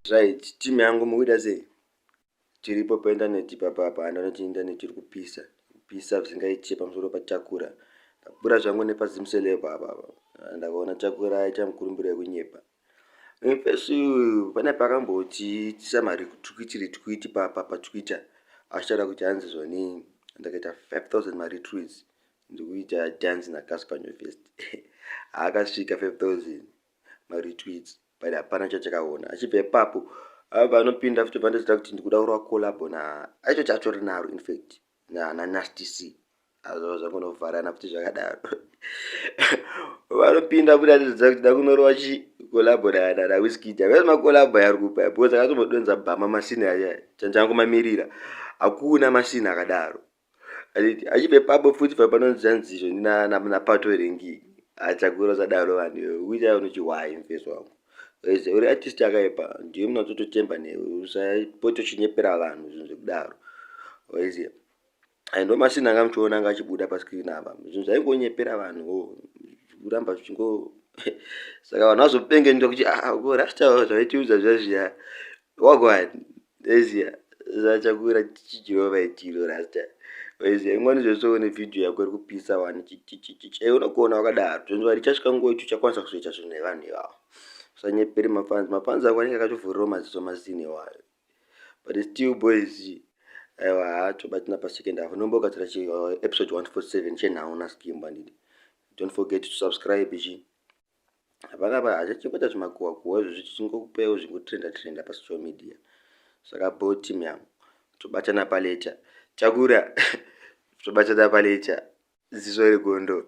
Right, timu yangu mukuita sei? Tiripo paindaneti papapa, andanoti indaneti iri kupisa zvisingaiti pamusoro patakura. Ndapura zvangu nepazimuselepo apa ndakaona takura aita mukurumbira wekunyepa. Fesu pane pakamboti tisa maretweet patwitter achitaura kuti hanzi zvoni ndakaita 5000 maretweets ndikuita dance naCasper Nyovest. Akasvika 5000 maretweets but hapana chachakaona. Achibva ipapo vanopinda futi vandozita kuti ndikuda kurova collab aicho chacho rinaro infact naNasty C zvangonovharana futi zvakadaro. Vanopinda futi vachizodza kuti da kunorova collab naWizkid. Havasi makolabo ari kupa because akatombodonza bhama masini aya chanjangomamirira. Hakuna masini akadaro. Achibva ipapo futi panonzi hanzi zvoni naPato Rengi achakura usadaro vanhu uita unochiwai mufeso wangu. Uri artist akaipa ndiwe munatsototemba newe usapote uchinyepera vanhu zvinhu zvekudaro. Waiziva ndo masini anga muchiona anga achibuda pascreen apa zvinhu zvaingonyepera vanhu kuramba zvichingo saka vanhu vazopenge kuti rasta zvaitiudza zvazviya wagwani waiziva zvachakura chichirova itiro rasta. Waiziva imweni zvese une vhidhiyo yako iri kupisa wani unokuona wakadaro zvinhu richasvika nguva kuti uchakwanisa kuzoita zvinhu nevanhu ivavo. Usanyepere mafanzi ako anenge akatovhurirawo maziso masini iwayo. But still boys aiwa tobatina pasecond half nombogatsira episode 147 chenhau naskimba ndidi. Don't forget to subscribe ichi. Hapana hachachikwata zvimakuhwa izvo zvichingokupewo zvingotrenda pasocial media. Saka bo team yangu tobatana paleta takura tobatana paleta ziso regondo.